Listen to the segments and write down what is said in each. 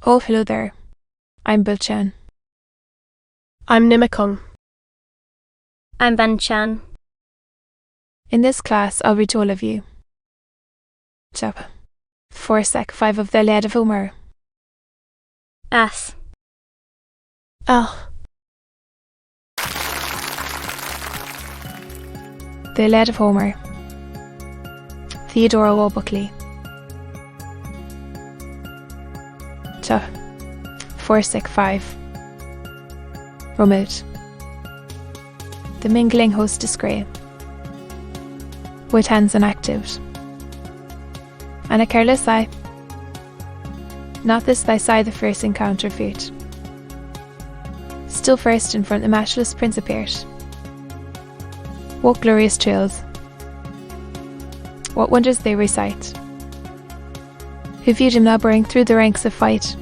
Oh, hello there. I'm Bilchan. I'm Nimikung. I'm Banchan. In this class, I'll read to all of you. Chap. 4 sec 5 of the Iliad of Homer. Ass. Ah. The Iliad of Homer. Theodore Buckley. Chap. 4 sec 5. Remote. The mingling hostess grey. With hands inactive. And a careless eye. Not this thy sigh the first encounter feat. Still first in front the matchless prince appeared. What glorious trails. What wonders they recite. Who viewed him laboring through the ranks of fight.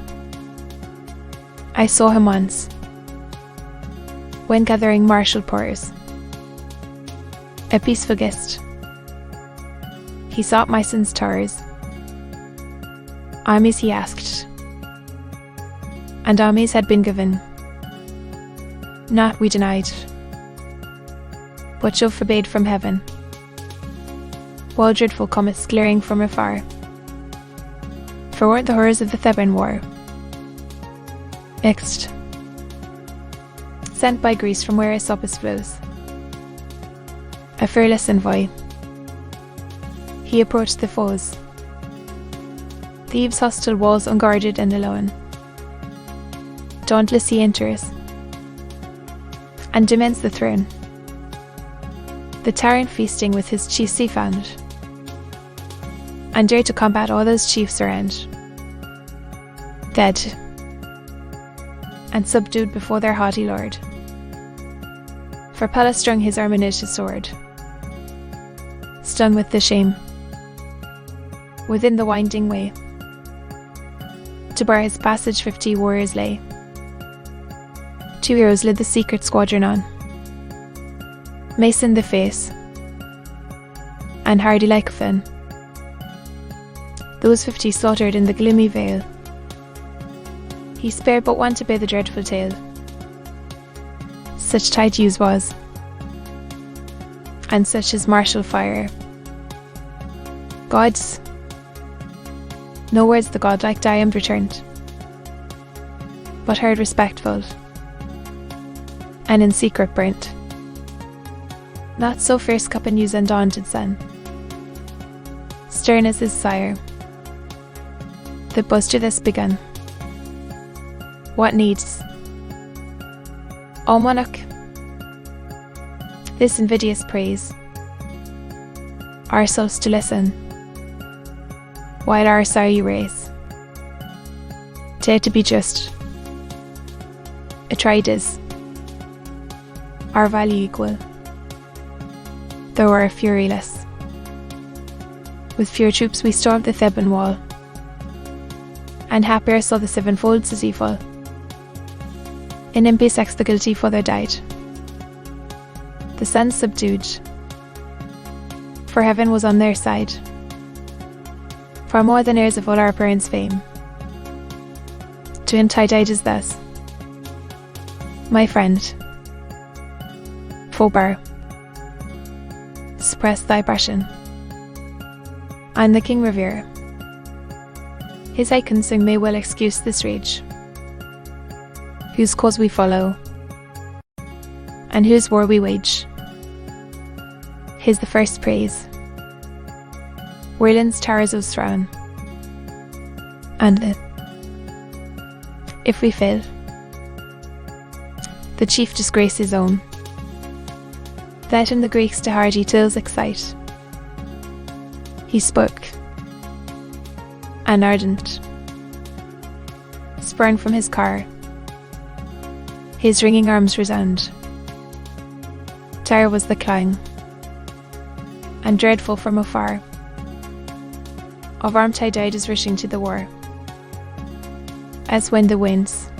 I saw him once, when gathering martial powers. A peaceful guest. He sought my sins' towers. Armies he asked, and armies had been given. Not we denied, but Jove forbade from heaven. While dreadful comets glaring from afar, for weren't the horrors of the Theban war. Next, sent by Greece from where Aesopus flows, a fearless envoy, he approached the foes. Thieves' hostile walls unguarded and alone. Dauntless he enters, and demands the throne. The tyrant feasting with his chiefs he found, and dared to combat all those chiefs around. Dead, and subdued before their haughty lord. For Pallas strung his arm amid his sword, stung with the shame, within the winding way. To bar his passage 50 warriors lay. 2 heroes led the secret squadron on. Mace in the face, and hardy like Finn. Those 50 slaughtered in the gloomy vale. He spared but one to bear the dreadful tale. Such tight use was, and such his martial fire. Gods, no words the godlike Diamond returned, but heard respectful, and in secret burnt. Not so fierce cup and use undaunted son, stern as his sire, the boaster thus begun. What needs? O monarch, this invidious praise, ourselves to listen, while our sire you raise. Dare to be just, Atrides, our value equal, though our fury less. With fewer troops we stormed the Theban wall, and happier saw the 7-fold city fall. In impie sex the guilty father died, the sons subdued, for heaven was on their side. Far more than heirs of all our parents' fame, to Antidides thus, my friend, Fobar, suppress thy passion, and the king revere. His icons may well excuse this rage, whose cause we follow, and whose war we wage. His the first praise, Werland's towers of throne, and if we fail, the chief disgrace his own, that in the Greeks to hardy tales excite. He spoke, and ardent, sprung from his car, his ringing arms resound. Dire was the clang, and dreadful from afar, of armed Tydides rushing to the war, as when the winds,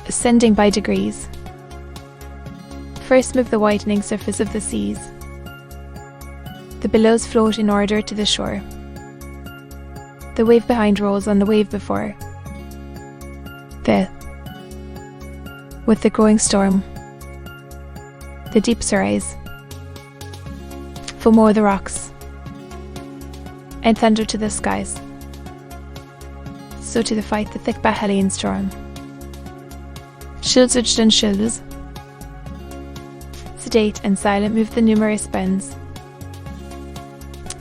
ascending by degrees, first move the whitening surface of the seas. The billows float in order to the shore. The wave behind rolls on the wave before, Fill. With the growing storm, the deeps arise, foam o'er the rocks, and thunder to the skies. So to the fight the thick Battalion storm. Shields edged and shields, sedate and silent move the numerous bends.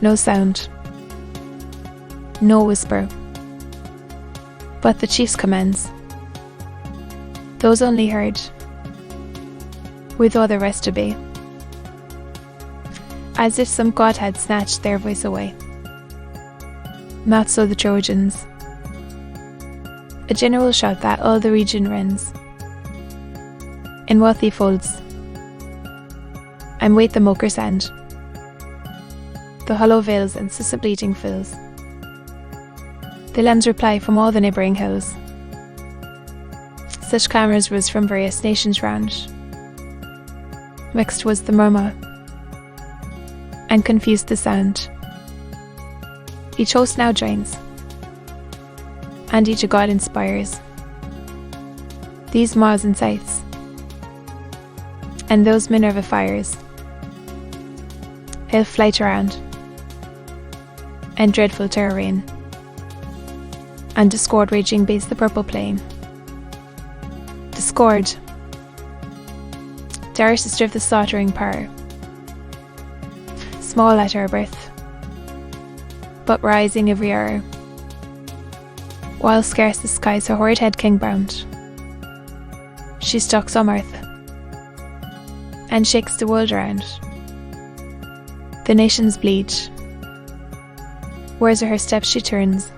No sound, no whisper, but the chief's commands, those only heard, with all the rest obey, as if some god had snatched their voice away. Not so the Trojans. A general shout that all the region rends, in wealthy folds, and wait the moker sand, the hollow vales and incessant bleating fills. The lambs reply from all the neighbouring hills. Such clamours rose from various nations round. Mixed was the murmur, and confused the sound. Each host now joins, and each a god inspires. These maws and scythes, and those Minerva fires, ill flight around, and dreadful terror reign, and discord raging base the purple plain. Discord, dares to strive the slaughtering power, small at her birth, but rising every hour, while scarce the skies her horrid head king-bound. She stalks on earth, and shakes the world around. The nations bleed, where's her steps she turns.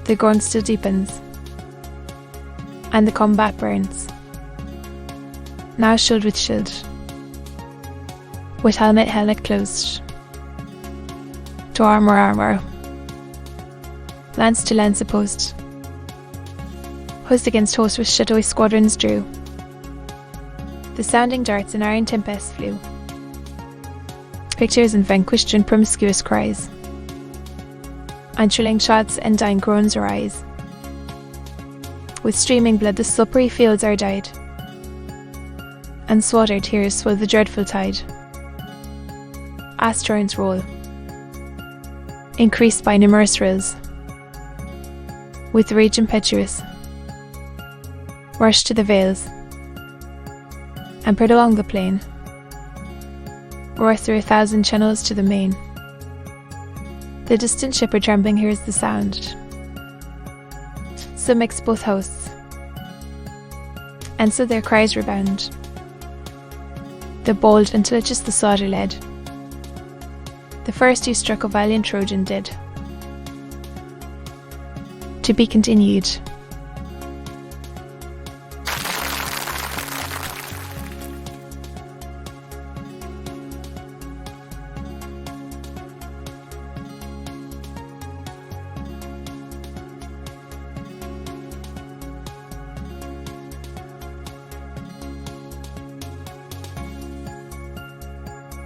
The groan still deepens, and the combat burns. Now shield, with helmet closed, to armour, lance to lance opposed. Host against host with shadowy squadrons drew. The sounding darts and iron tempests flew. Victors and vanquished in promiscuous cries, and trilling shots and dying groans arise. With streaming blood the slippery fields are dyed, and slaughtered tears swell the dreadful tide. As torrents roll, increased by numerous rills, with rage impetuous, rush to the vales, and put along the plain, roar through 1,000 channels to the main. The distant shepherd trembling hears the sound, so mix both hosts, and so their cries rebound. The bold until it just the slaughter led, the first who struck a valiant Trojan did. To be continued.